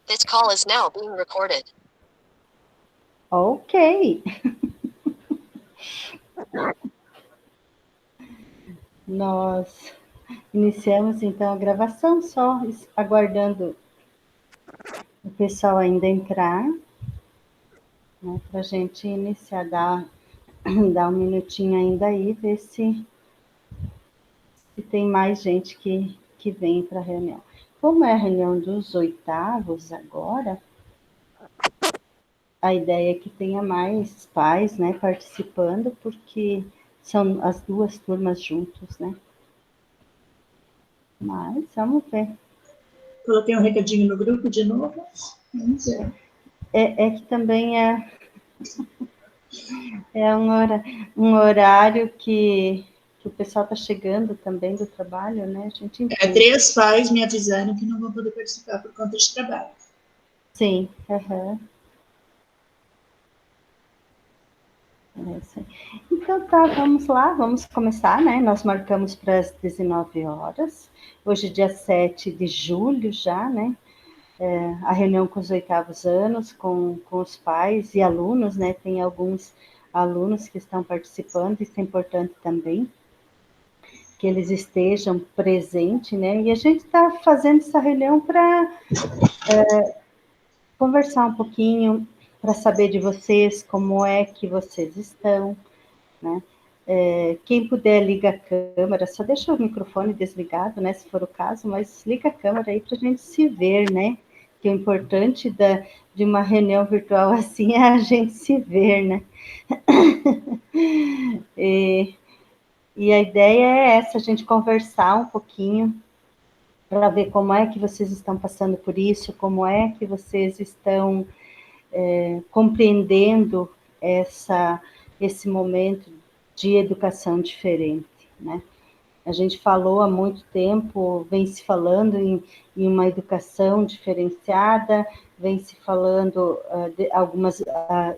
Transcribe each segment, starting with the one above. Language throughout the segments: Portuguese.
This call is now being recorded. Ok. Nós iniciamos então a gravação, só aguardando o pessoal ainda entrar, né, para a gente iniciar, dar um minutinho ainda aí, ver se tem mais gente que vem para a reunião. Como é a reunião dos oitavos agora, a ideia é que tenha mais pais, né, participando, porque são as duas turmas juntos, né? Mas vamos ver. Coloquei um recadinho no grupo de novo. Vamos ver. É que também é um horário que o pessoal está chegando também do trabalho, né? A gente entende. 3 pais me avisaram que não vão poder participar por conta de trabalho. Sim, aham. É isso aí. Então tá, vamos lá, vamos começar, né? Nós marcamos para as 19 horas. Hoje, dia 7 de julho já, né? A reunião com os oitavos anos, com os pais e alunos, né? Tem alguns alunos que estão participando, isso é importante também, que eles estejam presentes, né? E a gente está fazendo essa reunião para conversar um pouquinho, para saber de vocês, como é que vocês estão, né? Quem puder, liga a câmera, só deixa o microfone desligado, né, se for o caso, mas liga a câmera aí para a gente se ver, né? Que o importante de uma reunião virtual assim é a gente se ver, né? E a ideia é essa, a gente conversar um pouquinho para ver como é que vocês estão passando por isso, como é que vocês estão compreendendo esse momento de educação diferente, né? A gente falou há muito tempo, vem se falando em uma educação diferenciada, vem se falando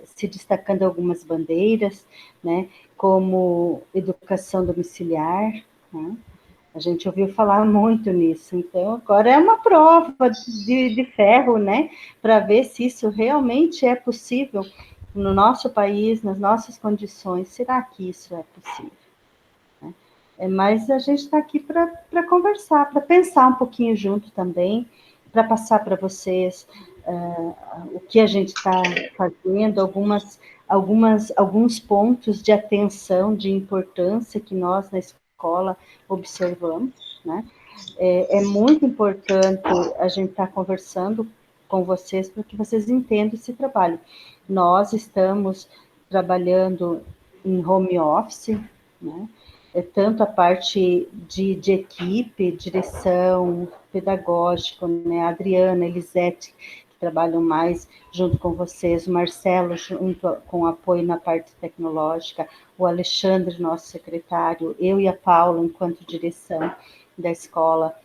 se destacando algumas bandeiras, né? Como educação domiciliar, né? A gente ouviu falar muito nisso, então agora é uma prova de ferro, né? Para ver se isso realmente é possível no nosso país, nas nossas condições. Será que isso é possível? Mas a gente está aqui para conversar, para pensar um pouquinho junto também, para passar para vocês o que a gente está fazendo, alguns pontos de atenção, de importância que nós na escola observamos, né? É muito importante a gente estar conversando com vocês para que vocês entendam esse trabalho. Nós estamos trabalhando em home office, né? Tanto a parte de equipe, direção, pedagógico, né? A Adriana, Elisete, que trabalham mais junto com vocês, o Marcelo, junto com apoio na parte tecnológica, o Alexandre, nosso secretário, eu e a Paula, enquanto direção da escola.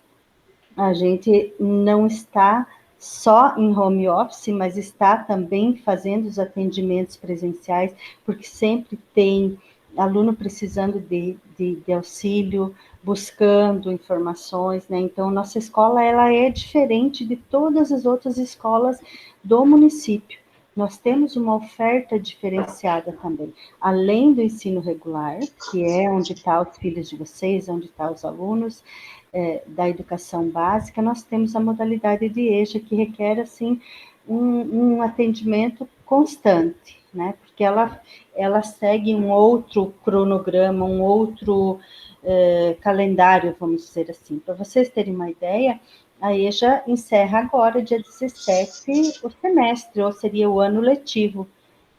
A gente não está só em home office, mas está também fazendo os atendimentos presenciais, porque sempre tem aluno precisando de auxílio, buscando informações, né? Então, nossa escola ela é diferente de todas as outras escolas do município. Nós temos uma oferta diferenciada também, além do ensino regular, que é onde estão os filhos de vocês, onde estão os alunos da educação básica, nós temos a modalidade de EJA, que requer, assim, um atendimento constante, né? Porque ela segue um outro cronograma, um outro calendário, vamos dizer assim. Para vocês terem uma ideia, a EJA encerra agora, dia 17, o semestre, ou seria o ano letivo,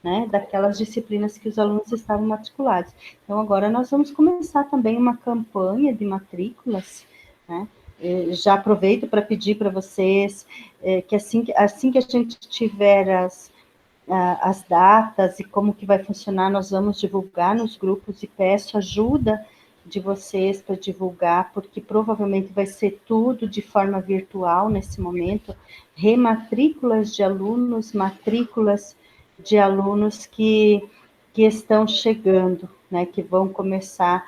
né, daquelas disciplinas que os alunos estavam matriculados. Então, agora nós vamos começar também uma campanha de matrículas, né? Já aproveito para pedir para vocês que assim que a gente tiver as datas e como que vai funcionar, nós vamos divulgar nos grupos e peço ajuda de vocês para divulgar, porque provavelmente vai ser tudo de forma virtual nesse momento, rematrículas de alunos, matrículas de alunos que estão chegando, né, que vão começar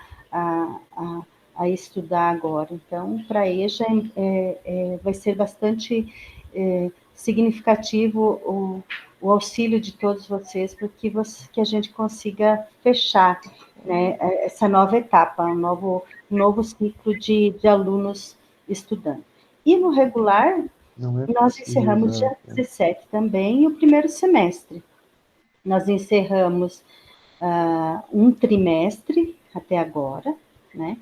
a estudar agora. Então, para EJA vai ser bastante significativo o auxílio de todos vocês para que a gente consiga fechar, né, essa nova etapa, um novo ciclo de alunos estudando. E no regular, nós encerramos dia 17 também, e o primeiro semestre. Nós encerramos um trimestre até agora, né?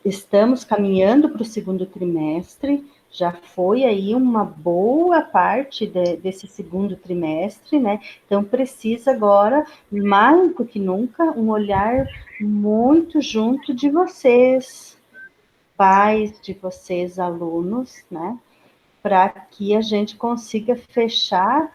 Estamos caminhando para o segundo trimestre, já foi aí uma boa parte desse segundo trimestre, né? Então, precisa agora, mais do que nunca, um olhar muito junto de vocês, pais, de vocês, alunos, né? Para que a gente consiga fechar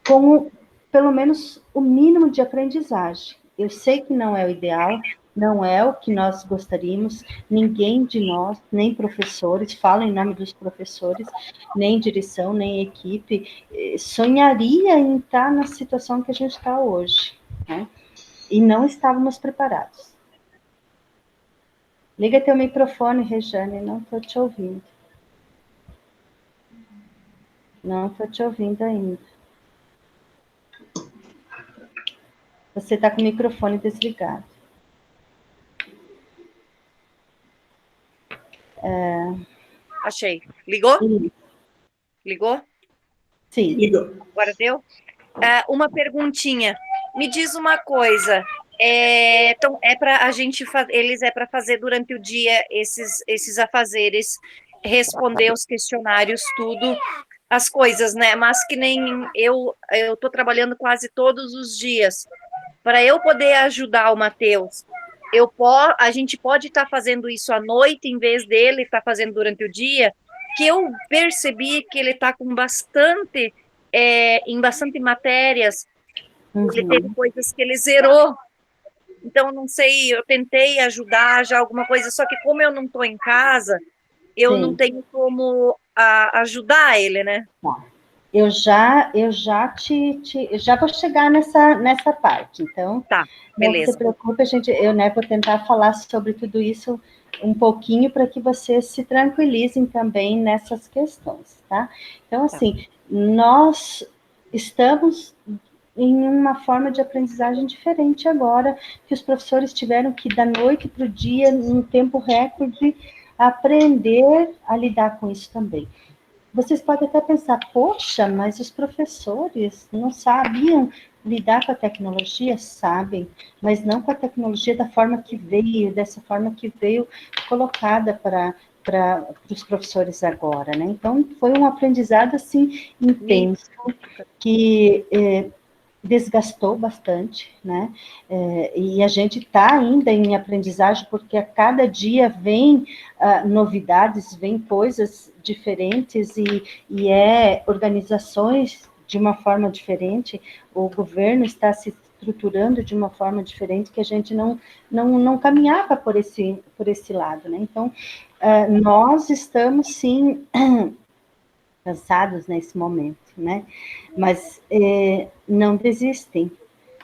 com pelo menos o mínimo de aprendizagem. Eu sei que não é o ideal, não é o que nós gostaríamos, ninguém de nós, nem professores, falo em nome dos professores, nem direção, nem equipe, sonharia em estar na situação que a gente está hoje, né? E não estávamos preparados. Liga teu microfone, Rejane, não estou te ouvindo. Não estou te ouvindo ainda. Você está com o microfone desligado. Achei. Ligou? Sim. Ligou? Sim. Ligou. Agora deu? Uma perguntinha. Me diz uma coisa. Então, para a gente eles para fazer durante o dia esses afazeres, responder os questionários, tudo, as coisas, né? Mas que nem eu estou trabalhando quase todos os dias. Para eu poder ajudar o Matheus, a gente pode estar fazendo isso à noite, em vez dele estar fazendo durante o dia, que eu percebi que ele está com bastante, em bastante matérias, ele teve coisas que ele zerou. Então, não sei, eu tentei ajudar já alguma coisa, só que como eu não estou em casa, eu Sim. não tenho como ajudar ele, né? Tá. Eu já vou chegar nessa parte, então, tá, não beleza. se preocupe, eu vou tentar falar sobre tudo isso um pouquinho para que vocês se tranquilizem também nessas questões, tá? Então, assim, nós estamos em uma forma de aprendizagem diferente agora, que os professores tiveram que, da noite para o dia, num tempo recorde, aprender a lidar com isso também. Vocês podem até pensar, poxa, mas os professores não sabiam lidar com a tecnologia? Sabem, mas não com a tecnologia da forma que veio, dessa forma que veio colocada para os professores agora, né? Então, foi um aprendizado, assim, intenso, que desgastou bastante, né? E a gente está ainda em aprendizagem, porque a cada dia vem novidades, vem coisas diferentes e organizações de uma forma diferente, o governo está se estruturando de uma forma diferente que a gente não caminhava por esse lado, né? Então, nós estamos, sim, cansados nesse momento, né? Mas não desistem,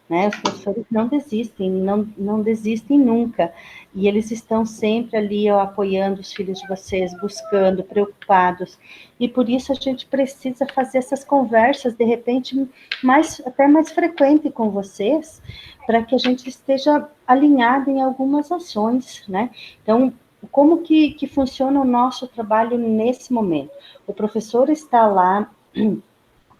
né? Os professores não desistem, não desistem nunca. E eles estão sempre ali, apoiando os filhos de vocês, buscando, preocupados. E por isso a gente precisa fazer essas conversas, de repente, até mais frequente com vocês, para que a gente esteja alinhado em algumas ações, né? Então, como que funciona o nosso trabalho nesse momento? O professor está lá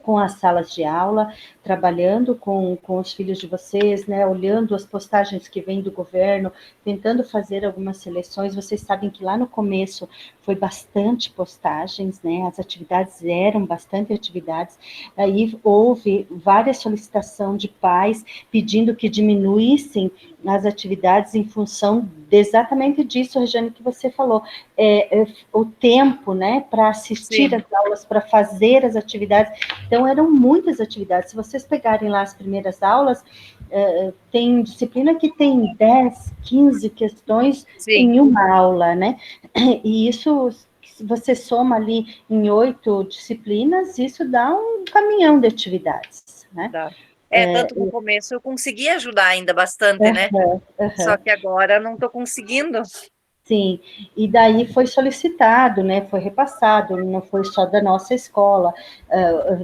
com as salas de aula, trabalhando com os filhos de vocês, né, olhando as postagens que vêm do governo, tentando fazer algumas seleções. Vocês sabem que lá no começo foi bastante postagens, né, as atividades eram bastante atividades, aí houve várias solicitações de pais pedindo que diminuíssem as atividades em função exatamente disso, Regiane, que você falou, o tempo, né, para assistir Sim. as aulas, para fazer as atividades. Então, eram muitas atividades. Se vocês pegarem lá as primeiras aulas, tem disciplina que tem 10, 15 questões em uma aula, né? E isso, se você soma ali em 8 disciplinas, isso dá um caminhão de atividades, né? Dá. Tanto no começo eu consegui ajudar ainda bastante, né? Só que agora não estou conseguindo. Sim, e daí foi solicitado, né, foi repassado, não foi só da nossa escola,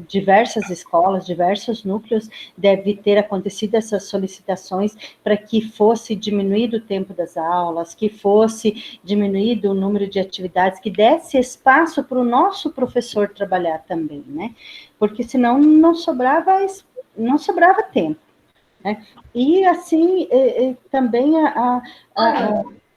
diversas escolas, diversos núcleos, deve ter acontecido essas solicitações para que fosse diminuído o tempo das aulas, que fosse diminuído o número de atividades, que desse espaço para o nosso professor trabalhar também, né, porque senão não sobrava tempo, né, e assim, também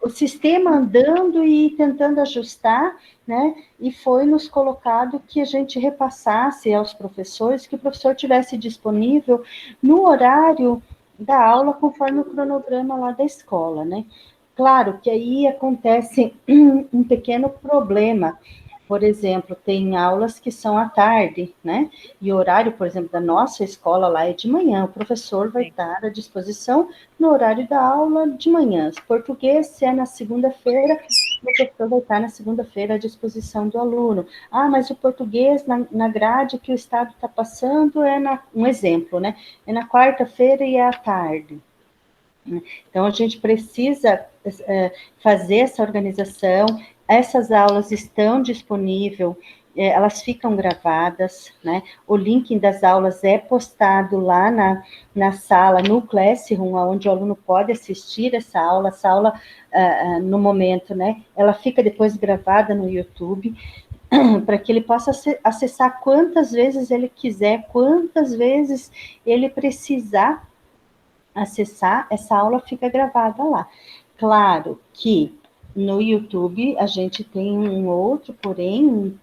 o sistema andando e tentando ajustar, né? E foi nos colocado que a gente repassasse aos professores, que o professor tivesse disponível no horário da aula, conforme o cronograma lá da escola, né? Claro que aí acontece um pequeno problema. Por exemplo, tem aulas que são à tarde, né? E o horário, por exemplo, da nossa escola lá é de manhã. O professor vai estar à disposição no horário da aula de manhã. Português, se é na segunda-feira, o professor vai estar na segunda-feira à disposição do aluno. Ah, mas o português na grade que o Estado está passando um exemplo, né? É na quarta-feira e é à tarde. Então, a gente precisa fazer essa organização, essas aulas estão disponíveis, elas ficam gravadas, né? O link das aulas é postado lá na sala, no Classroom, onde o aluno pode assistir essa aula, no momento, né? Ela fica depois gravada no YouTube, para que ele possa acessar quantas vezes ele quiser, quantas vezes ele precisar acessar, essa aula fica gravada lá. Claro que no YouTube a gente tem um outro, porém,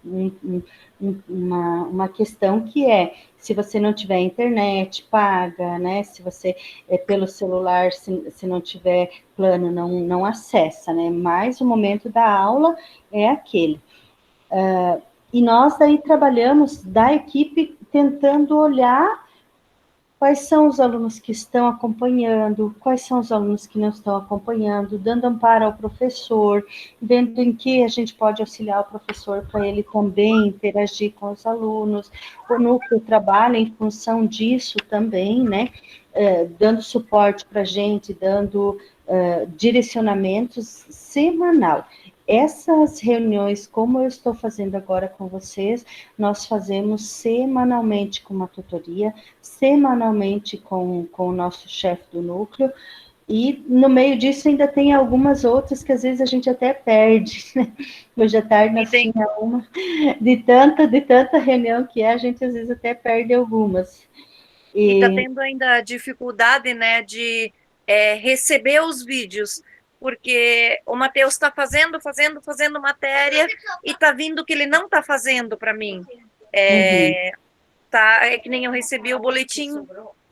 uma questão que é, se você não tiver internet, paga, né? Se você pelo celular, se não tiver plano, não acessa, né? Mas o momento da aula é aquele. E nós aí trabalhamos da equipe tentando olhar quais são os alunos que estão acompanhando, quais são os alunos que não estão acompanhando, dando amparo ao professor, vendo em que a gente pode auxiliar o professor para ele também interagir com os alunos. O núcleo trabalha em função disso também, né? Dando suporte para a gente, dando direcionamentos semanal. Essas reuniões, como eu estou fazendo agora com vocês, nós fazemos semanalmente com uma tutoria, semanalmente com o nosso chefe do núcleo, e no meio disso ainda tem algumas outras que às vezes a gente até perde, né? Hoje à tarde nós tínhamos uma, de tanta reunião que a gente às vezes até perde algumas. E está tendo ainda dificuldade, né, de receber os vídeos, porque o Matheus está fazendo matéria e está vindo que ele não está fazendo para mim. É que nem eu recebi o boletim,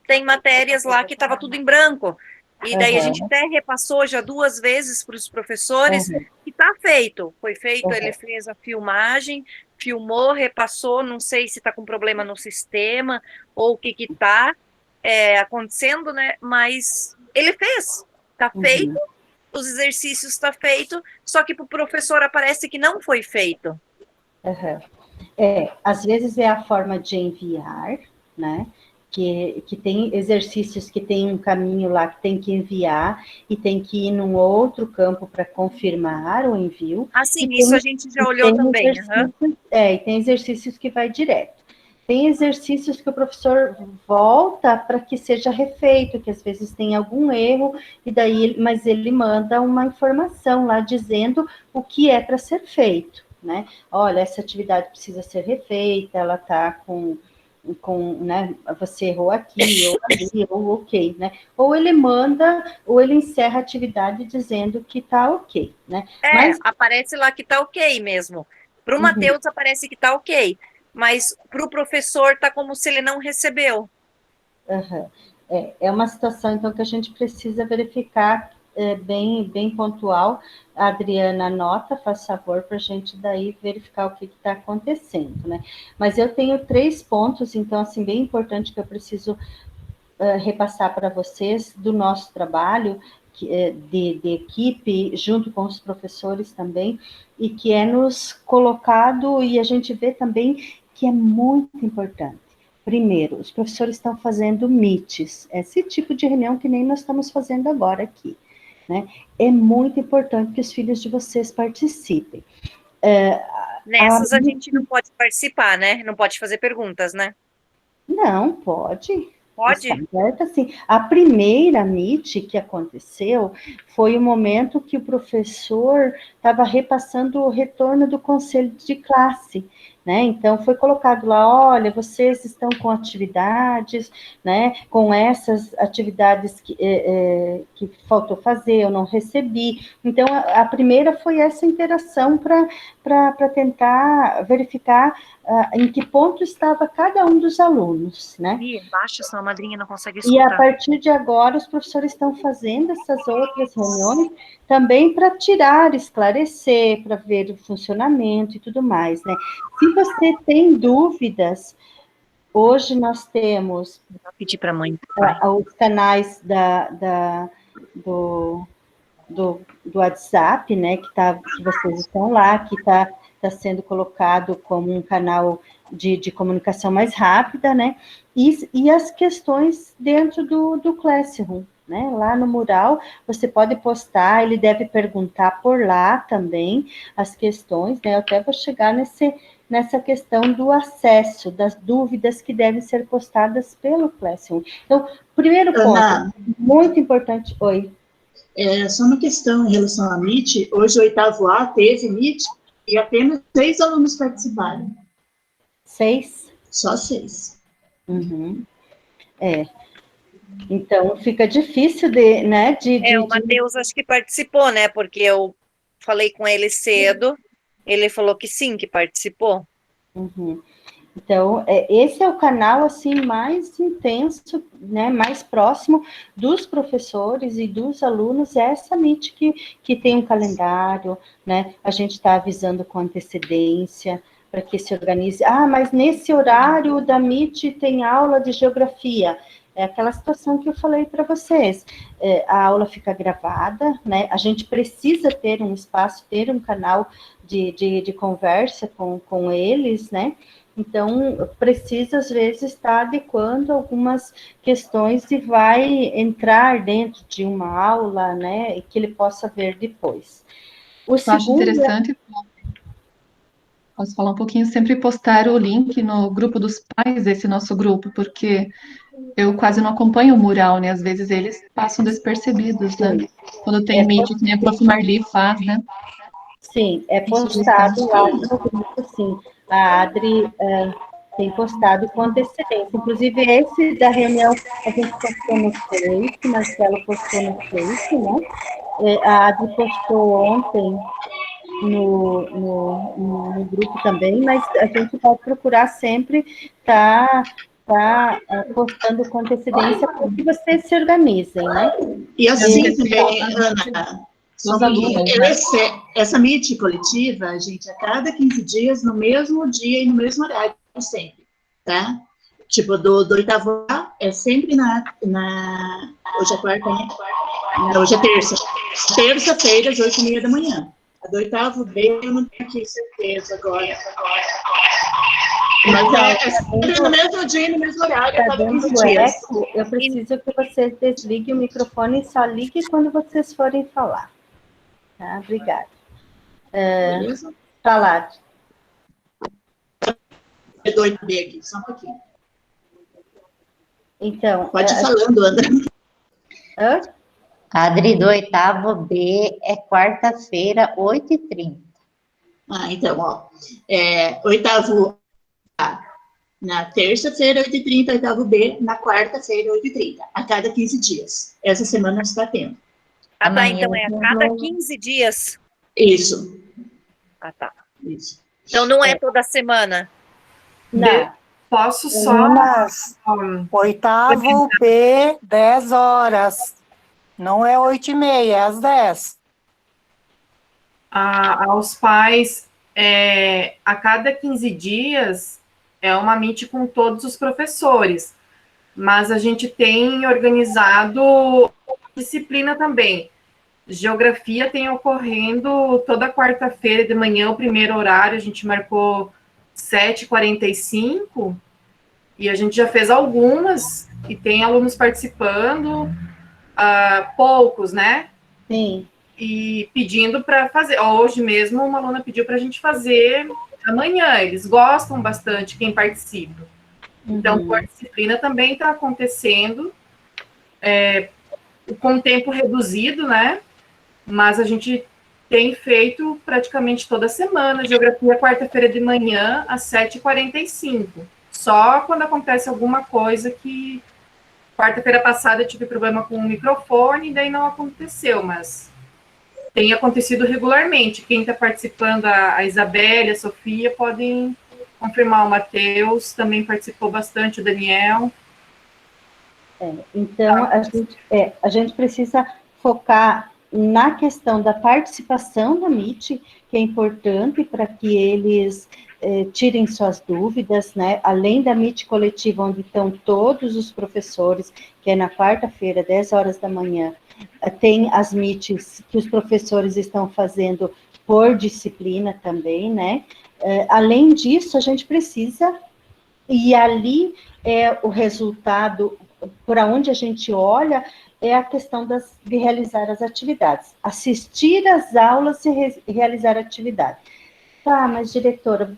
tem matérias lá que estava tudo em branco. E daí a gente até repassou já 2 vezes para os professores, e está feito. Foi feito, ele fez a filmagem, filmou, repassou, não sei se está com problema no sistema ou o que está acontecendo, né? Mas ele fez, está feito, os exercícios está feito, só que para o professor aparece que não foi feito. Às vezes é a forma de enviar, né? Que tem exercícios que tem um caminho lá que tem que enviar e tem que ir num outro campo para confirmar o envio. Assim, isso a gente já olhou também. E tem exercícios que vai direto. Tem exercícios que o professor volta para que seja refeito, que às vezes tem algum erro, mas ele manda uma informação lá dizendo o que é para ser feito, né? Olha, essa atividade precisa ser refeita, ela está com né, você errou aqui, ou ali, ou ok, né? Ou ele manda, ou ele encerra a atividade dizendo que está ok, né? Mas aparece lá que está ok mesmo. Para o Matheus aparece que está ok, mas para o professor está como se ele não recebeu. É uma situação, então, que a gente precisa verificar bem pontual. A Adriana anota, faz favor, para a gente daí verificar o que está acontecendo, né? Mas eu tenho 3 pontos, então, assim, bem importante que eu preciso repassar para vocês do nosso trabalho de equipe, junto com os professores também, e que é nos colocado, e a gente vê também que é muito importante. Primeiro, os professores estão fazendo meets, esse tipo de reunião que nem nós estamos fazendo agora aqui. né? É muito importante que os filhos de vocês participem. Nessas a gente não pode participar, né? Não pode fazer perguntas, né? Não, pode. Pode? Está aberta, sim. A primeira Meet que aconteceu foi o momento que o professor estava repassando o retorno do conselho de classe, né? Então, foi colocado lá, olha, vocês estão com atividades, né? Com essas atividades que faltou fazer, eu não recebi. Então, a primeira foi essa interação para tentar verificar em que ponto estava cada um dos alunos, né? Ih, baixa, senão a madrinha não consegue E a escutar. partir de agora, os professores estão fazendo essas outras reuniões também para tirar, esclarecer, para ver o funcionamento e tudo mais, né? Se você tem dúvidas, hoje nós temos Vou pedir para a mãe. os canais do WhatsApp, né, que vocês estão lá, que está sendo colocado como um canal de comunicação mais rápida, né, e as questões dentro do Classroom, né, lá no mural, você pode postar, ele deve perguntar por lá também as questões, né, eu até vou chegar nessa questão do acesso, das dúvidas que devem ser postadas pelo Classroom. Então, primeiro ponto, Ana, muito importante, oi. Só uma questão em relação à MIT. Hoje, o 8º A teve MIT e apenas 6 alunos participaram. 6? Só 6. Uhum. Então, fica difícil né, O Matheus acho que participou, né? Porque eu falei com ele cedo, ele falou que sim, que participou. Uhum. Então, esse é o canal, assim, mais intenso, né, mais próximo dos professores e dos alunos, essa Meet que tem um calendário, né, a gente está avisando com antecedência, para que se organize, mas nesse horário da Meet tem aula de geografia, é aquela situação que eu falei para vocês, a aula fica gravada, né, a gente precisa ter um espaço, ter um canal de conversa com eles, né, então, precisa, às vezes, estar adequando algumas questões e vai entrar dentro de uma aula, né, e que ele possa ver depois. Eu acho interessante, posso falar um pouquinho, sempre postar o link no grupo dos pais desse nosso grupo, porque eu quase não acompanho o mural, né, às vezes eles passam despercebidos, né, quando tem Meet, que nem a Prof. Marli faz, né. Sim, é postado lá no grupo, sim. A Adri tem postado com antecedência. Inclusive, esse da reunião a gente postou no Face, Marcelo postou no Face, né? A Adri postou ontem no grupo também, mas a gente vai procurar sempre estar postando com antecedência para que vocês se organizem, né? E assim também, Ana, só um pouquinho, essa Meet coletiva, gente, a cada 15 dias, no mesmo dia e no mesmo horário, sempre, tá? Tipo, do 8º A, é sempre hoje é quarta, né? Não, hoje é terça. Terça-feira, às 8h30 da manhã. A do 8º B, eu não tenho aqui certeza agora. Mas é sempre no mesmo dia e no mesmo horário, a cada 15 dias. Eu preciso que vocês desliguem o microfone e só liguem quando vocês forem falar. Tá? Obrigada. Beleza? Falar. É do 8B aqui, só um pouquinho. Então. Pode ir falando, Ana. Hã? Adri, do 8º B é quarta-feira, 8h30. Então, ó. 8º A na terça-feira, 8h30, 8º B na quarta-feira, 8h30, a cada 15 dias. Essa semana está tendo. Tá, então é a cada 15 dias? Isso. Tá. Isso. Então não é toda semana? Não. Posso só... 8º B, 10 horas. Não é 8h30, é às 10. Aos pais, a cada 15 dias, é uma Meet com todos os professores, mas a gente tem organizado disciplina também. Geografia tem ocorrendo toda quarta-feira de manhã, o primeiro horário, a gente marcou 7h45, e a gente já fez algumas, e tem alunos participando, poucos, né? Sim. E pedindo para fazer. Hoje mesmo, uma aluna pediu para a gente fazer amanhã. Eles gostam bastante quem participa. Então, por disciplina também está acontecendo, com tempo reduzido, né? Mas a gente tem feito praticamente toda semana. Geografia, quarta-feira de manhã, às 7h45. Só quando acontece alguma coisa que... Quarta-feira passada eu tive problema com o microfone, e daí não aconteceu, mas tem acontecido regularmente. Quem está participando, a Isabelle, a Sofia, podem confirmar. O Matheus também participou bastante, o Daniel. Então, a gente precisa focar na questão da participação da MIT, que é importante para que eles tirem suas dúvidas, né? Além da MIT coletiva, onde estão todos os professores, que é na quarta-feira, 10 horas da manhã, tem as MITs que os professores estão fazendo por disciplina também, né? Além disso, a gente precisa, e ali o resultado, por onde a gente olha, é a questão de realizar as atividades. Assistir às aulas e realizar atividade. Tá, mas diretora,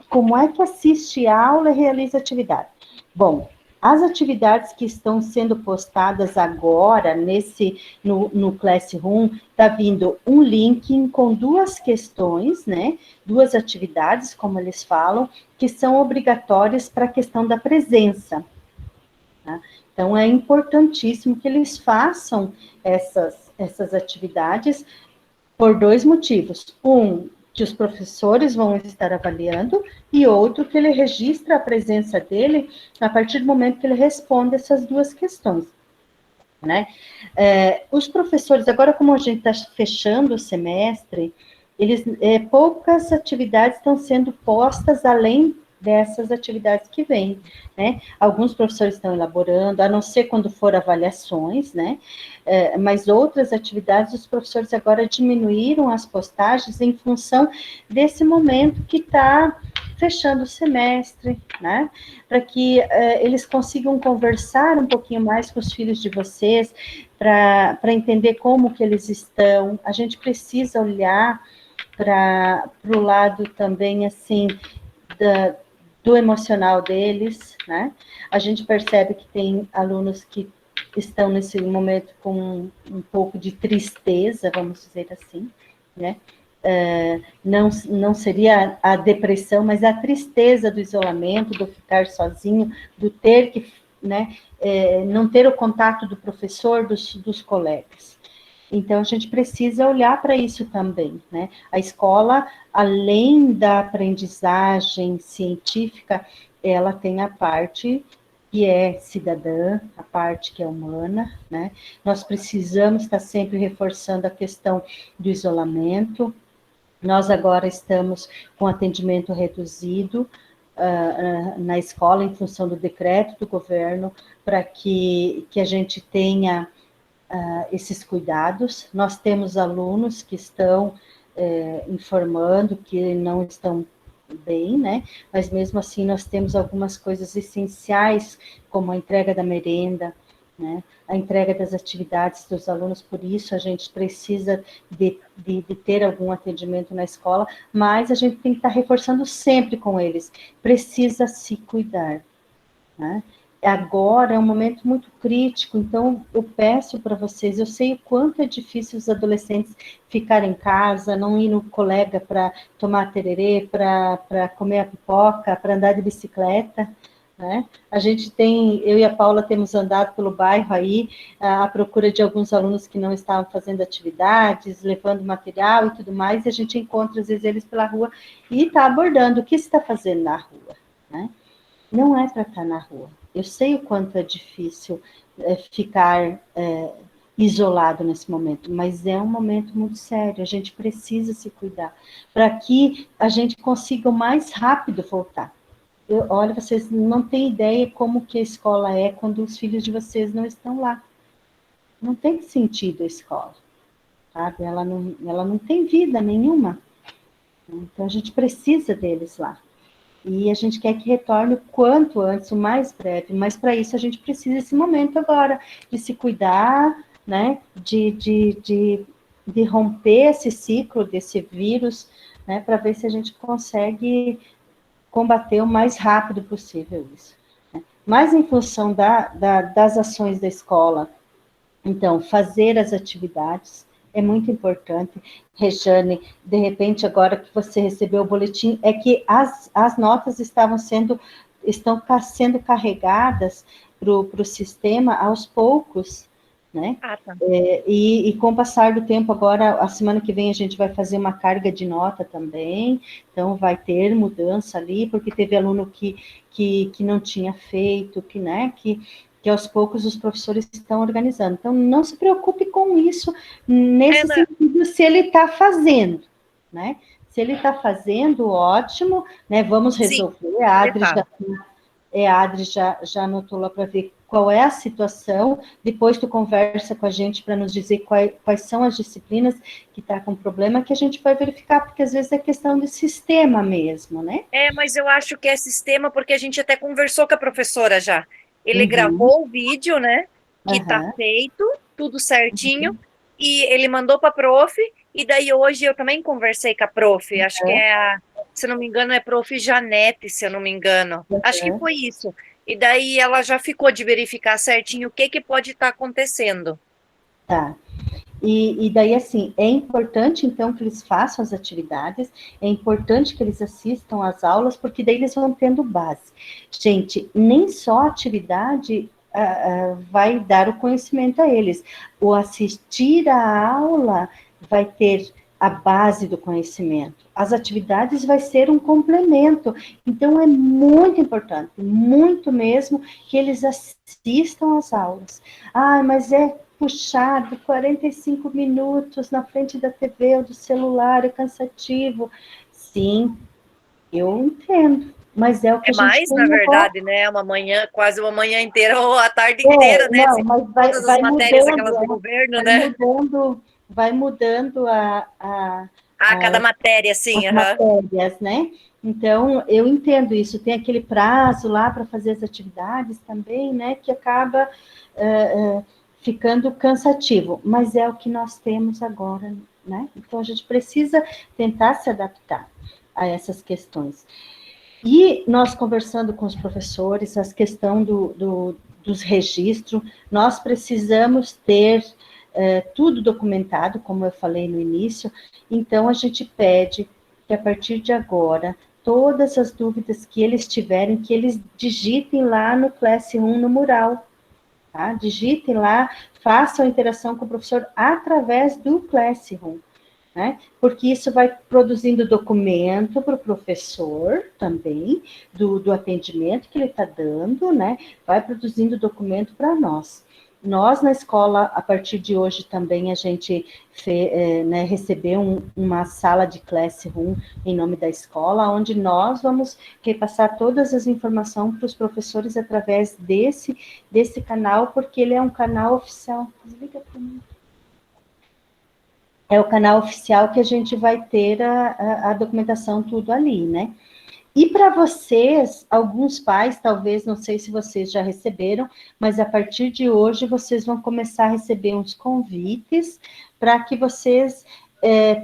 como é que assiste a aula e realiza atividade? Bom, as atividades que estão sendo postadas agora, no Classroom, está vindo um link com 2 questões, né? 2 atividades, como eles falam, que são obrigatórias para a questão da presença. Tá? Então, é importantíssimo que eles façam essas atividades por 2 motivos. Que os professores vão estar avaliando, e outro, que ele registra a presença dele a partir do momento que ele responde essas 2 questões. Né? Os professores, agora como a gente está fechando o semestre, poucas atividades estão sendo postas além dessas atividades que vêm, né? Alguns professores estão elaborando, a não ser quando for avaliações, né? Mas outras atividades, os professores agora diminuíram as postagens em função desse momento que está fechando o semestre, né? Para que eles consigam conversar um pouquinho mais com os filhos de vocês, para entender como que eles estão. A gente precisa olhar para o lado também, assim, do emocional deles, né? A gente percebe que tem alunos que estão nesse momento com um pouco de tristeza, vamos dizer assim, né? Não seria a depressão, mas a tristeza do isolamento, do ficar sozinho, do ter que, né, não ter o contato do professor, dos colegas. Então, a gente precisa olhar para isso também, né? A escola, além da aprendizagem científica, ela tem a parte que é cidadã, a parte que é humana, né? Nós precisamos estar sempre reforçando a questão do isolamento. Nós agora estamos com atendimento reduzido na escola, em função do decreto do governo, para que a gente tenha esses cuidados. Nós temos alunos que estão informando que não estão bem, né? Mas mesmo assim nós temos algumas coisas essenciais, como a entrega da merenda, né? A entrega das atividades dos alunos, por isso a gente precisa de ter algum atendimento na escola, mas a gente tem que estar reforçando sempre com eles, precisa se cuidar, né? Agora é um momento muito crítico, então eu peço para vocês, eu sei o quanto é difícil os adolescentes ficarem em casa, não ir no colega para tomar tererê, para comer a pipoca, para andar de bicicleta, né? A gente eu e a Paula temos andado pelo bairro aí, à procura de alguns alunos que não estavam fazendo atividades, levando material e tudo mais, e a gente encontra às vezes eles pela rua e está abordando o que você está fazendo na rua, né? Não é para estar na rua. Eu sei o quanto é difícil ficar isolado nesse momento, mas é um momento muito sério, a gente precisa se cuidar, para que a gente consiga o mais rápido voltar. Olha, vocês não têm ideia como que a escola é quando os filhos de vocês não estão lá. Não tem sentido a escola, sabe? Ela não tem vida nenhuma. Então, a gente precisa deles lá. E a gente quer que retorne o quanto antes, o mais breve, mas para isso a gente precisa desse momento agora, de se cuidar, né, de de romper esse ciclo desse vírus, né, para ver se a gente consegue combater o mais rápido possível isso. Né? Mas em função das ações da escola, então, fazer as atividades é muito importante. Rejane, de repente, agora que você recebeu o boletim, é que as notas estão sendo carregadas para o sistema aos poucos, né? Ah, tá. E com o passar do tempo, agora, a semana que vem, a gente vai fazer uma carga de nota também, então vai ter mudança ali, porque teve aluno que não tinha feito, né, que aos poucos os professores estão organizando. Então, não se preocupe com isso, nesse sentido, se ele está fazendo, né? Se ele está fazendo, ótimo, né? Vamos resolver. Sim, a Adri já anotou lá para ver qual é a situação, depois tu conversa com a gente para nos dizer quais são as disciplinas que está com problema, que a gente vai verificar, porque às vezes é questão de sistema mesmo, né? Mas eu acho que é sistema, porque a gente até conversou com a professora já. Ele gravou o vídeo, né? Que tá feito, tudo certinho, e ele mandou para a prof, e daí hoje eu também conversei com a prof, acho que se não me engano, é prof. Janete, se eu não me engano. Acho que foi isso. E daí ela já ficou de verificar certinho o que pode estar acontecendo. Tá. E daí, assim, é importante, então, que eles façam as atividades, é importante que eles assistam às aulas, porque daí eles vão tendo base. Gente, nem só a atividade vai dar o conhecimento a eles. O assistir à aula vai ter a base do conhecimento. As atividades vai ser um complemento. Então, é muito importante, muito mesmo, que eles assistam às aulas. Ah, mas é puxado, 45 minutos na frente da TV ou do celular, é cansativo. Sim, eu entendo, mas é o que a gente mais, na verdade, né? Quase uma manhã inteira, ou a tarde inteira, né? Não, mas todas as matérias, aquelas do governo, né? Vai mudando cada matéria, sim. As matérias, né? Então, eu entendo isso. Tem aquele prazo lá para fazer as atividades também, né? Que acaba ficando cansativo, mas é o que nós temos agora, né? Então, a gente precisa tentar se adaptar a essas questões. E nós conversando com os professores, a questão dos registros, nós precisamos ter tudo documentado, como eu falei no início, então a gente pede que a partir de agora, todas as dúvidas que eles tiverem, que eles digitem lá no Classroom, no mural, tá? Digitem lá, façam a interação com o professor através do Classroom, né? Porque isso vai produzindo documento para o professor também, do atendimento que ele está dando, né? Vai produzindo documento para nós. Nós, na escola, a partir de hoje também, a gente recebeu uma sala de Classroom em nome da escola, onde nós vamos repassar todas as informações para os professores através desse canal, porque ele é um canal oficial. Desliga para mim. É o canal oficial que a gente vai ter a documentação tudo ali, né? E para vocês, alguns pais, talvez, não sei se vocês já receberam, mas a partir de hoje vocês vão começar a receber uns convites para que vocês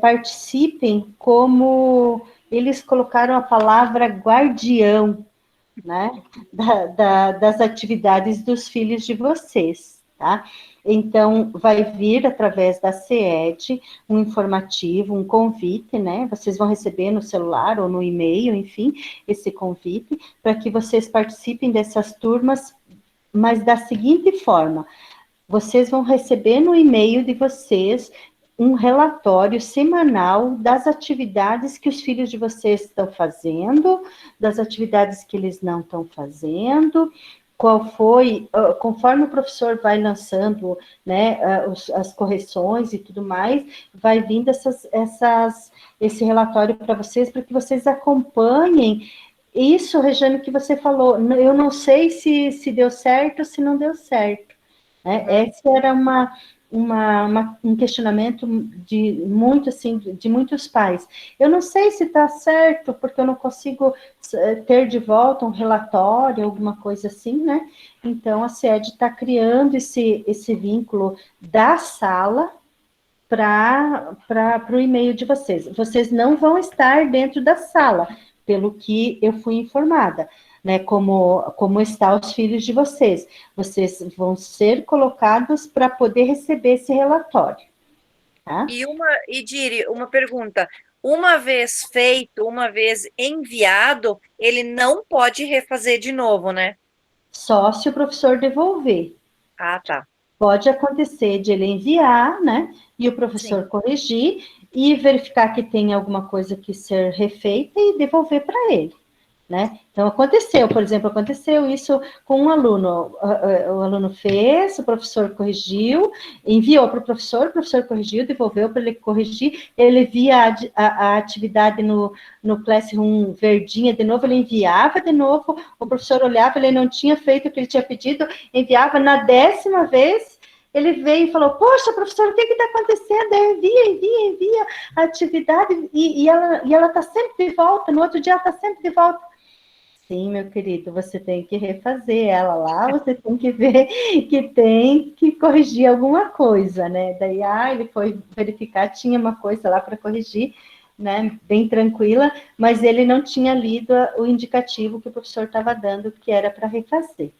participem, como eles colocaram a palavra guardião, né? Das atividades dos filhos de vocês, tá? Então, vai vir através da CED um informativo, um convite, né? Vocês vão receber no celular ou no e-mail, enfim, esse convite, para que vocês participem dessas turmas, mas da seguinte forma: vocês vão receber no e-mail de vocês um relatório semanal das atividades que os filhos de vocês estão fazendo, das atividades que eles não estão fazendo, qual foi, conforme o professor vai lançando, né, as correções e tudo mais, vai vindo esse relatório para vocês, para que vocês acompanhem isso, Rejane, que você falou. Eu não sei se deu certo ou se não deu certo, né? Esse era um questionamento de muitos pais. Eu não sei se está certo, porque eu não consigo ter de volta um relatório, alguma coisa assim, né? Então, a SED está criando esse vínculo da sala, para o e-mail de vocês. Vocês não vão estar dentro da sala, pelo que eu fui informada, né? Como estão os filhos de vocês. Vocês vão ser colocados para poder receber esse relatório. Tá? E Diri, uma pergunta. Uma vez feito, uma vez enviado, ele não pode refazer de novo, né? Só se o professor devolver. Ah, tá. Pode acontecer de ele enviar, né? E o professor corrigir e verificar que tem alguma coisa que ser refeita e devolver para ele, né? Então, aconteceu, por exemplo, aconteceu isso com um aluno. O aluno fez, o professor corrigiu, enviou para o professor corrigiu, devolveu para ele corrigir, ele via a atividade no Classroom verdinha de novo, ele enviava de novo, o professor olhava, ele não tinha feito o que ele tinha pedido, enviava na 10ª vez, ele veio e falou, poxa, professor, o que está acontecendo? Envia a atividade, e ela está sempre de volta, no outro dia ela está sempre de volta. Sim, meu querido, você tem que refazer ela lá, você tem que ver que tem que corrigir alguma coisa, né? Daí, ele foi verificar, tinha uma coisa lá para corrigir, né? Bem tranquila, mas ele não tinha lido o indicativo que o professor estava dando, que era para refazer,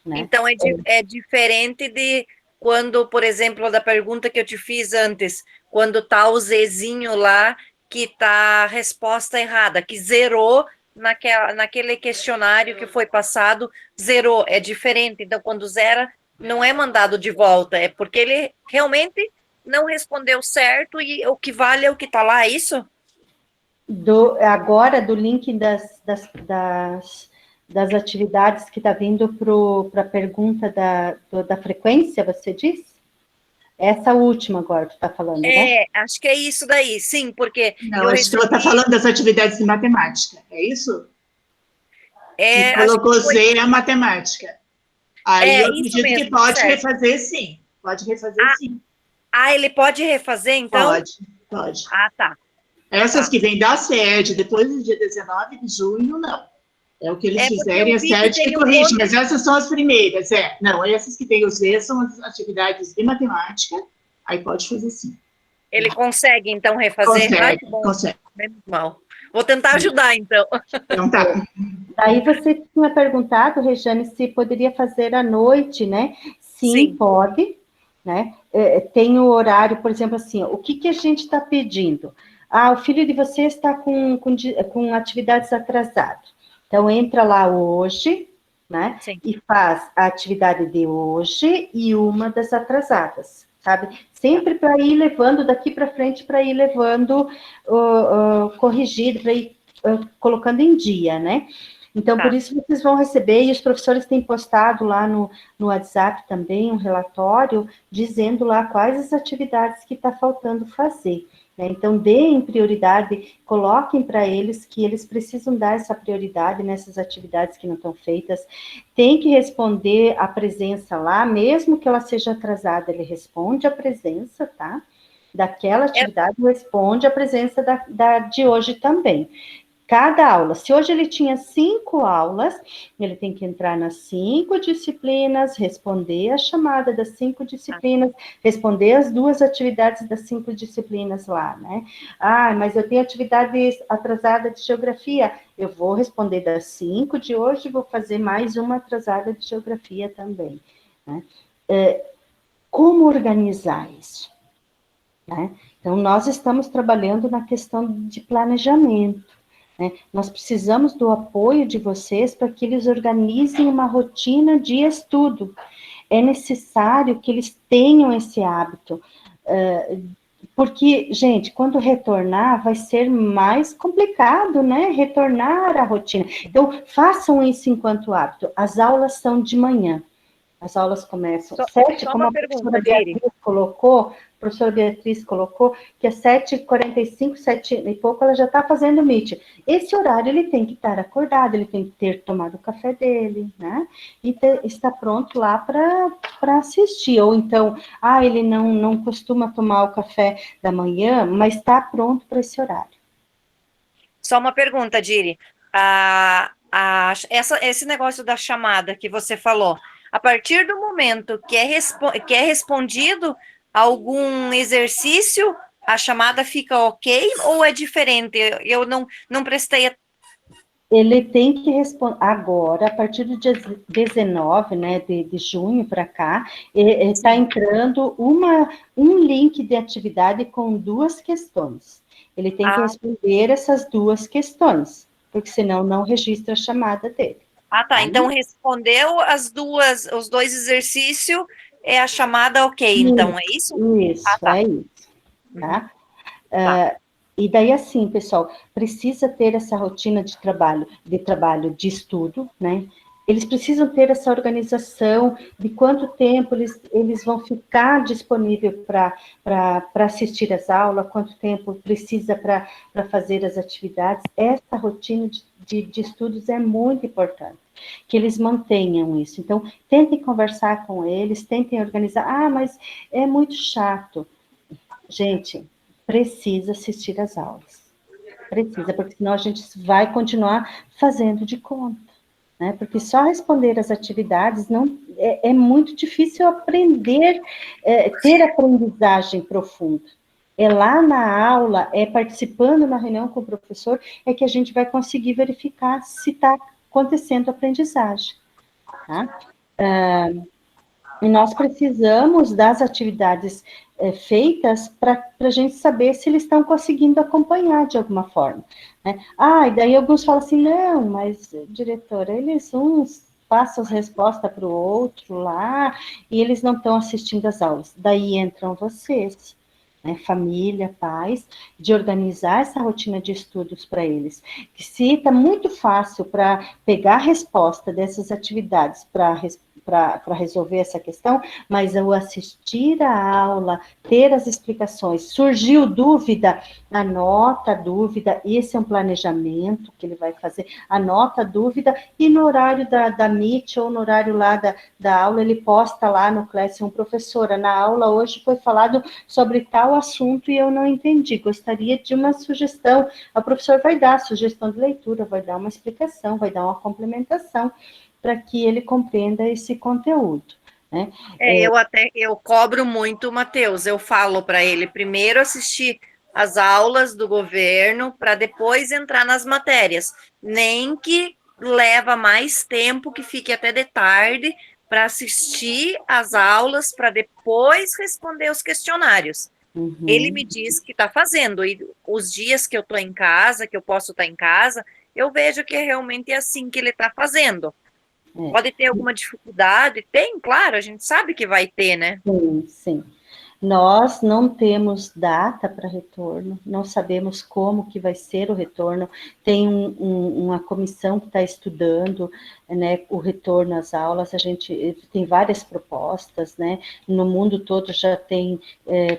né? Então, é diferente de quando, por exemplo, da pergunta que eu te fiz antes, quando tá o Zezinho lá, que tá a resposta errada, que zerou naquele questionário que foi passado, zerou, é diferente. Então, quando zera, não é mandado de volta, é porque ele realmente não respondeu certo e o que vale é o que está lá, é isso? Agora, do link das atividades que está vindo para a pergunta da frequência, você disse? Essa última agora que está falando, né? Acho que é isso daí, sim, porque... Não, acho que ela está falando das atividades de matemática, é isso? Que colocou Z a matemática. Aí eu acredito que pode refazer, sim. Pode refazer, sim. Ele pode refazer, então? Pode. Ah, tá. Essas que vêm da SED, depois do dia 19 de junho, não. É o que eles fizerem, a SED que corrige, mas essas são as primeiras, Não, essas que tem os Z são as atividades de matemática, aí pode fazer sim. Ele consegue, então, refazer? Consegue. Menos mal. Vou tentar ajudar, então. Então tá. Daí você tinha perguntado, Rejane, se poderia fazer à noite, né? Sim. Pode, né? Tem o horário, por exemplo, assim, o que a gente está pedindo? O filho de vocês está com atividades atrasadas. Então, entra lá hoje, né? Sim. E faz a atividade de hoje e uma das atrasadas, sabe? Sempre para ir levando daqui para frente, para ir levando corrigido, para ir colocando em dia, né? Então, por isso vocês vão receber, e os professores têm postado lá no WhatsApp também um relatório, dizendo lá quais as atividades que está faltando fazer. Né? Então, deem prioridade, coloquem para eles que eles precisam dar essa prioridade nessas atividades que não estão feitas. Tem que responder a presença lá, mesmo que ela seja atrasada, ele responde a presença, tá? Daquela atividade, responde a presença de hoje também. Cada aula, se hoje ele tinha 5 aulas, ele tem que entrar nas 5 disciplinas, responder a chamada das 5 disciplinas, responder as 2 atividades das 5 disciplinas lá, né? Mas eu tenho atividade atrasada de geografia, eu vou responder das 5 de hoje, vou fazer mais uma atrasada de geografia também, né? Como organizar isso? Né? Então, nós estamos trabalhando na questão de planejamento, né? Nós precisamos do apoio de vocês para que eles organizem uma rotina de estudo. É necessário que eles tenham esse hábito, porque, gente, quando retornar, vai ser mais complicado, né? Retornar à rotina. Então, façam isso enquanto hábito. As aulas são de manhã. As aulas começam às 7, como a professora Beatriz colocou, que às 7h45, 7 e pouco, ela já está fazendo o Meet. Esse horário ele tem que estar acordado, ele tem que ter tomado o café dele, né? E está pronto lá para assistir. Ou então, ele não costuma tomar o café da manhã, mas está pronto para esse horário. Só uma pergunta, Diri. Esse negócio da chamada que você falou, a partir do momento que é respondido, algum exercício, a chamada fica ok ou é diferente? Eu não prestei atenção. Ele tem que responder agora, a partir do dia 19, né, de junho para cá, está entrando um link de atividade com 2 questões. Ele tem que responder essas 2 questões, porque senão não registra a chamada dele. Tá. Então respondeu os 2 exercícios, é a chamada ok, então, é isso? Isso, tá. é isso, tá? E daí, assim, pessoal, precisa ter essa rotina de trabalho, de estudo, né? Eles precisam ter essa organização de quanto tempo eles vão ficar disponíveis para assistir às aulas, quanto tempo precisa para fazer as atividades. Essa rotina de estudos é muito importante, que eles mantenham isso. Então, tentem conversar com eles, tentem organizar. Mas é muito chato. Gente, precisa assistir às aulas. Precisa, porque senão a gente vai continuar fazendo de conta, né? Porque só responder as atividades é muito difícil aprender, ter aprendizagem profunda. É lá na aula, participando na reunião com o professor, é que a gente vai conseguir verificar se está acontecendo aprendizagem, tá? E nós precisamos das atividades feitas para a gente saber se eles estão conseguindo acompanhar de alguma forma, né? E daí alguns falam assim, não, mas, diretora, uns passam as respostas para o outro lá, e eles não estão assistindo às aulas. Daí entram vocês, né, família, pais, de organizar essa rotina de estudos para eles. Que se está muito fácil para pegar a resposta dessas atividades para resolver essa questão, mas ao assistir a aula, ter as explicações, surgiu dúvida, anota a dúvida, esse é um planejamento que ele vai fazer, anota a dúvida, e no horário da Meet, ou no horário lá da aula, ele posta lá no Classroom, professora, na aula hoje foi falado sobre tal assunto e eu não entendi, gostaria de uma sugestão. O professor vai dar a sugestão de leitura, vai dar uma explicação, vai dar uma complementação, para que ele compreenda esse conteúdo, né? Eu cobro muito, Matheus, eu falo para ele primeiro assistir as aulas do governo, para depois entrar nas matérias, nem que leva mais tempo, que fique até de tarde, para assistir as aulas, para depois responder os questionários. Ele me diz que está fazendo, e os dias que eu estou em casa, que eu posso estar em casa, eu vejo que realmente é assim que ele está fazendo. Pode ter alguma dificuldade? Tem, claro, a gente sabe que vai ter, né? Sim. Nós não temos data para retorno, não sabemos como que vai ser o retorno. Tem uma comissão que está estudando, né, o retorno às aulas. A gente tem várias propostas, né? No mundo todo já tem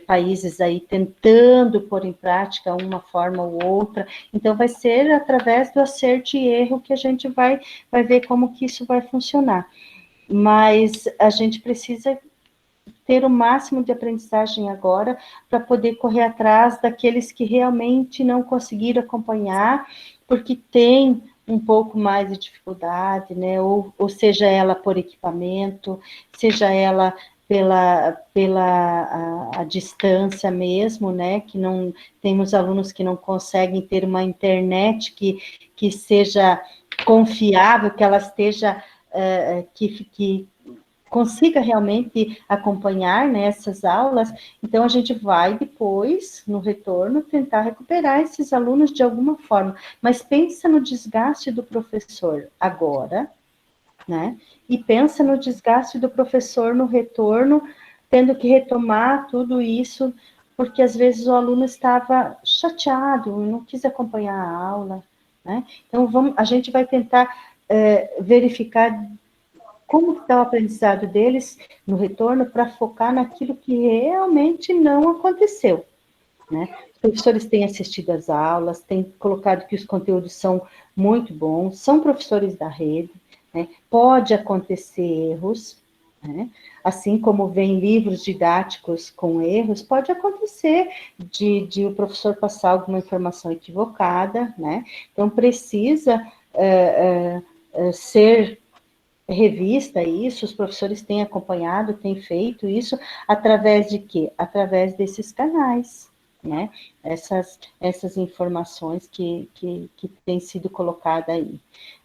países aí tentando pôr em prática uma forma ou outra. Então, vai ser através do acerto e erro que a gente vai ver como que isso vai funcionar. Mas a gente precisa ter o máximo de aprendizagem agora, para poder correr atrás daqueles que realmente não conseguiram acompanhar, porque tem um pouco mais de dificuldade, né? Ou seja ela por equipamento, seja ela pela a distância mesmo, né? Que não temos alunos que não conseguem ter uma internet que seja confiável, que ela esteja que consiga realmente acompanhar nessas aulas. Então, a gente vai depois, no retorno, tentar recuperar esses alunos de alguma forma, mas pensa no desgaste do professor agora, né? E pensa no desgaste do professor no retorno, tendo que retomar tudo isso, porque às vezes o aluno estava chateado, não quis acompanhar a aula, né? Então, a gente vai tentar verificar como está o aprendizado deles no retorno, para focar naquilo que realmente não aconteceu, né? Os professores têm assistido às aulas, têm colocado que os conteúdos são muito bons, são professores da rede, né? Pode acontecer erros, né? Assim como vem livros didáticos com erros, pode acontecer de o professor passar alguma informação equivocada, né? Então, precisa ser revista isso, os professores têm acompanhado, têm feito isso, através de quê? Através desses canais, né? Essas informações que têm sido colocadas aí,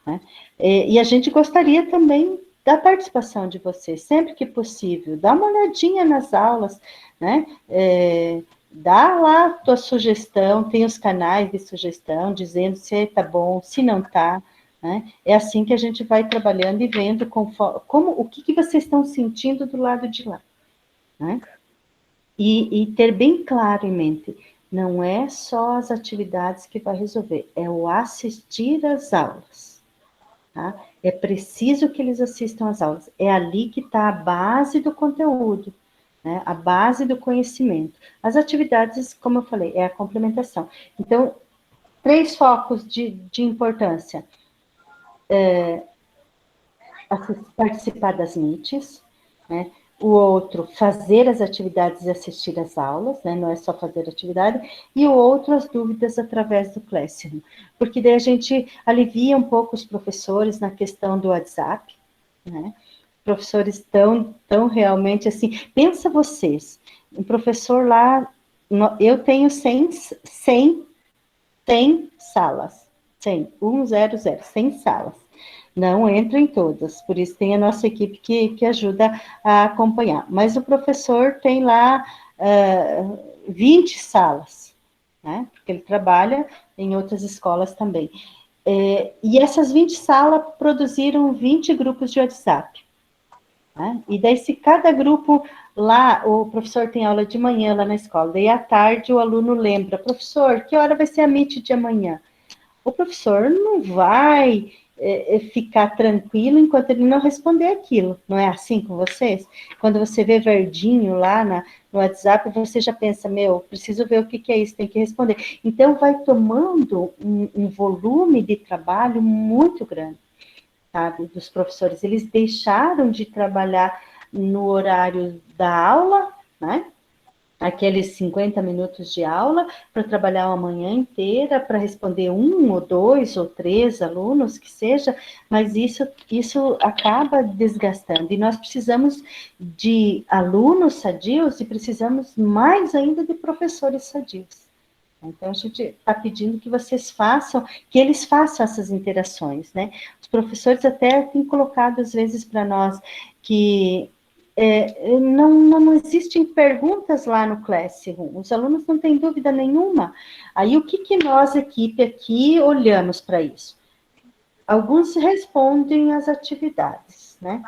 né? E a gente gostaria também da participação de vocês, sempre que possível, dá uma olhadinha nas aulas, né? Dá lá a tua sugestão, tem os canais de sugestão, dizendo se está bom, se não está, né? É assim que a gente vai trabalhando e vendo o que vocês estão sentindo do lado de lá, né? E ter bem claro em mente, não é só as atividades que vai resolver, é o assistir às aulas, tá? É preciso que eles assistam às aulas, é ali que está a base do conteúdo, né? A base do conhecimento. As atividades, como eu falei, é a complementação. Então, 3 focos de importância. Participar das meets, né? O outro, fazer as atividades e assistir às aulas, né? Não é só fazer atividade, e o outro, as dúvidas através do Classroom, porque daí a gente alivia um pouco os professores na questão do WhatsApp, né? Professores tão realmente assim, pensa vocês, um professor lá, eu tenho 100 salas, 100 salas. Não entro em todas, por isso tem a nossa equipe que ajuda a acompanhar. Mas o professor tem lá 20 salas, né? Porque ele trabalha em outras escolas também. E essas 20 salas produziram 20 grupos de WhatsApp, né? E daí, se cada grupo lá, o professor tem aula de manhã lá na escola, daí à tarde o aluno lembra, professor, que hora vai ser a meet de amanhã? O professor não vai ficar tranquilo enquanto ele não responder aquilo. Não é assim com vocês? Quando você vê verdinho lá no WhatsApp, você já pensa, preciso ver o que é isso, tem que responder. Então, vai tomando um volume de trabalho muito grande, sabe, dos professores. Eles deixaram de trabalhar no horário da aula, né? Aqueles 50 minutos de aula, para trabalhar uma manhã inteira, para responder 1 ou 2 ou 3 alunos, que seja, mas isso acaba desgastando, e nós precisamos de alunos sadios, e precisamos mais ainda de professores sadios. Então, a gente está pedindo que vocês façam, que eles façam essas interações, né? Os professores até têm colocado, às vezes, para nós, que não existem perguntas lá no Classroom, os alunos não têm dúvida nenhuma. Aí, o que nós, equipe aqui, olhamos para isso? Alguns respondem às atividades, né?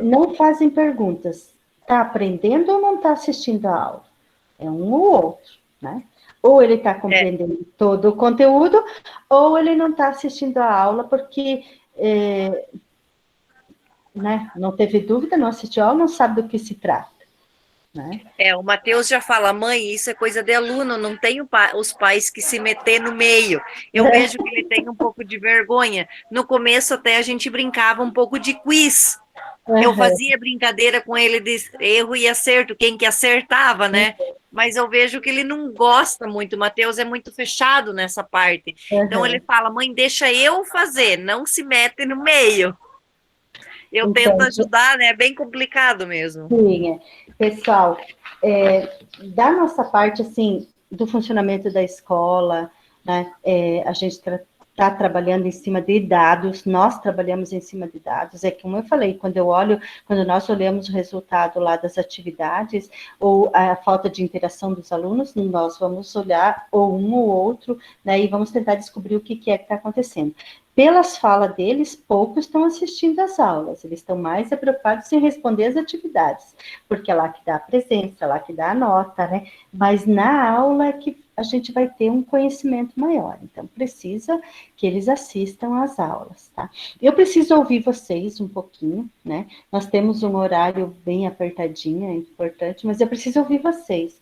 Não fazem perguntas. Está aprendendo ou não está assistindo a aula? É um ou outro, né? Ou ele está compreendendo todo o conteúdo, ou ele não está assistindo a aula porque né, não teve dúvida, não assistiu a aula, não sabe do que se trata. Né? O Matheus já fala, mãe, isso é coisa de aluno, não tem os pais que se meter no meio. Eu vejo que ele tem um pouco de vergonha. No começo até a gente brincava um pouco de quiz. Eu fazia brincadeira com ele de erro e acerto, quem que acertava, né? Mas eu vejo que ele não gosta muito, o Matheus é muito fechado nessa parte. Então ele fala, mãe, deixa eu fazer, não se mete no meio. Eu tento ajudar, né? É bem complicado mesmo. Sim, pessoal, da nossa parte, assim, do funcionamento da escola, né, a gente está trabalhando em cima de dados, nós trabalhamos em cima de dados, como eu falei, quando nós olhamos o resultado lá das atividades, ou a falta de interação dos alunos, nós vamos olhar ou um ou outro, né, e vamos tentar descobrir o que é que está acontecendo. Pelas falas deles, poucos estão assistindo às aulas, eles estão mais preocupados em responder às atividades, porque é lá que dá a presença, é lá que dá a nota, né? Mas na aula é que a gente vai ter um conhecimento maior, então precisa que eles assistam às aulas, tá? Eu preciso ouvir vocês um pouquinho, né? Nós temos um horário bem apertadinho, é importante, mas eu preciso ouvir vocês.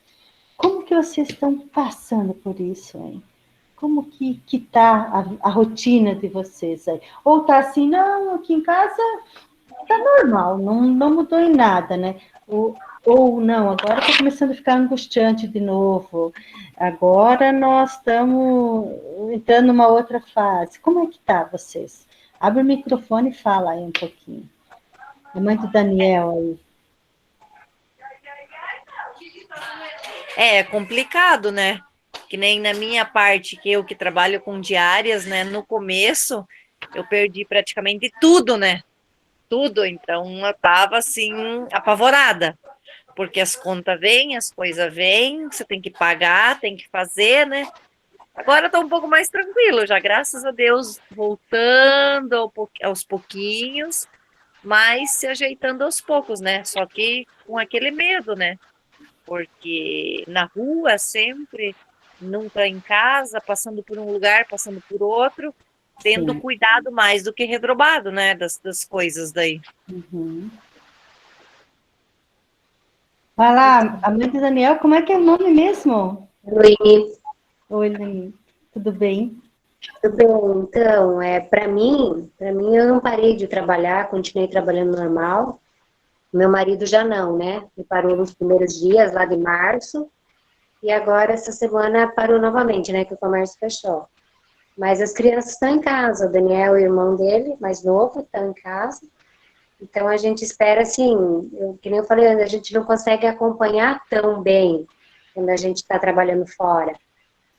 Como que vocês estão passando por isso, hein? Como que tá a rotina de vocês aí? Ou tá assim, não, aqui em casa tá normal, não mudou em nada, né? Ou não, agora está começando a ficar angustiante de novo. Agora nós estamos entrando numa outra fase. Como é que tá vocês? Abre o microfone e fala aí um pouquinho. A mãe do Daniel aí. É complicado, né? Que nem na minha parte, que eu que trabalho com diárias, né? No começo, eu perdi praticamente tudo, né? Tudo. Então, eu tava, assim, apavorada. Porque as contas vêm, as coisas vêm, você tem que pagar, tem que fazer, né? Agora tá um pouco mais tranquilo, já, graças a Deus, voltando aos pouquinhos, mas se ajeitando aos poucos, né? Só que com aquele medo, né? Porque na rua sempre, nunca em casa, passando por um lugar, passando por outro, tendo Sim. cuidado mais do que redobado, né? Das coisas daí. Uhum. Vai lá, a mãe do Daniel, como é que é o nome mesmo? Luiz, Oi, Leni. Tudo bem? tudo bem? Então, para mim eu não parei de trabalhar, continuei trabalhando normal. Meu marido já não, né? Ele parou nos primeiros dias, lá de março, e agora essa semana parou novamente, né? Que o comércio fechou. Mas as crianças estão em casa, o Daniel, o irmão dele, mais novo, estão em casa. Então a gente espera, assim, que nem eu falei, a gente não consegue acompanhar tão bem quando a gente está trabalhando fora.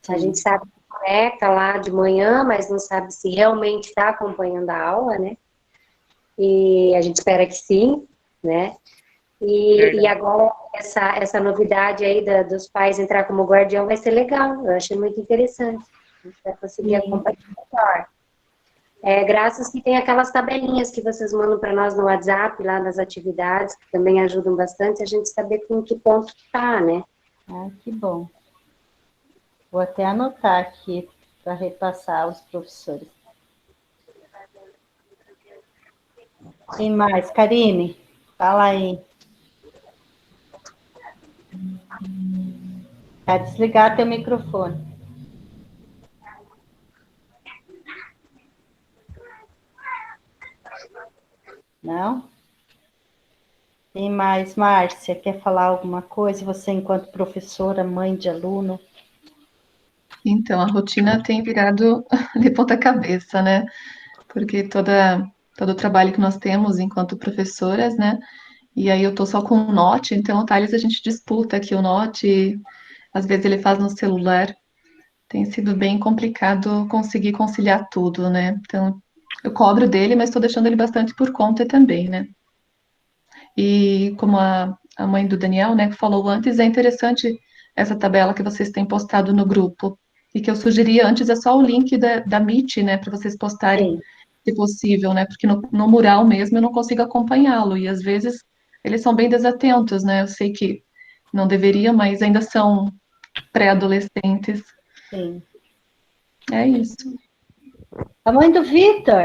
A gente sabe que conecta lá de manhã, mas não sabe se realmente está acompanhando a aula, né? E a gente espera que sim, né? E agora, essa novidade aí dos pais entrar como guardião vai ser legal, eu achei muito interessante. A gente vai conseguir acompanhar melhor. Graças que tem aquelas tabelinhas que vocês mandam para nós no WhatsApp, lá das atividades, que também ajudam bastante a gente saber em que ponto está, né? Ah, que bom. Vou até anotar aqui para repassar aos professores. Quem mais? Karine, fala aí. Tá desligar teu microfone. Não? Quem mais? Márcia, quer falar alguma coisa? Você, enquanto professora, mãe de aluno? Então, a rotina tem virado de ponta cabeça, né? Porque todo o trabalho que nós temos enquanto professoras, né? E aí eu tô só com o Note, então o Thales a gente disputa aqui o Note, às vezes ele faz no celular. Tem sido bem complicado conseguir conciliar tudo, né? Então, eu cobro dele, mas estou deixando ele bastante por conta também, né? E como a mãe do Daniel, né, falou antes, é interessante essa tabela que vocês têm postado no grupo. E que eu sugeri antes é só o link da Meet, né, para vocês postarem, Sim. se possível, né? Porque no mural mesmo eu não consigo acompanhá-lo. E às vezes eles são bem desatentos, né? Eu sei que não deveria, mas ainda são pré-adolescentes. Sim. É isso. A mãe do Vitor.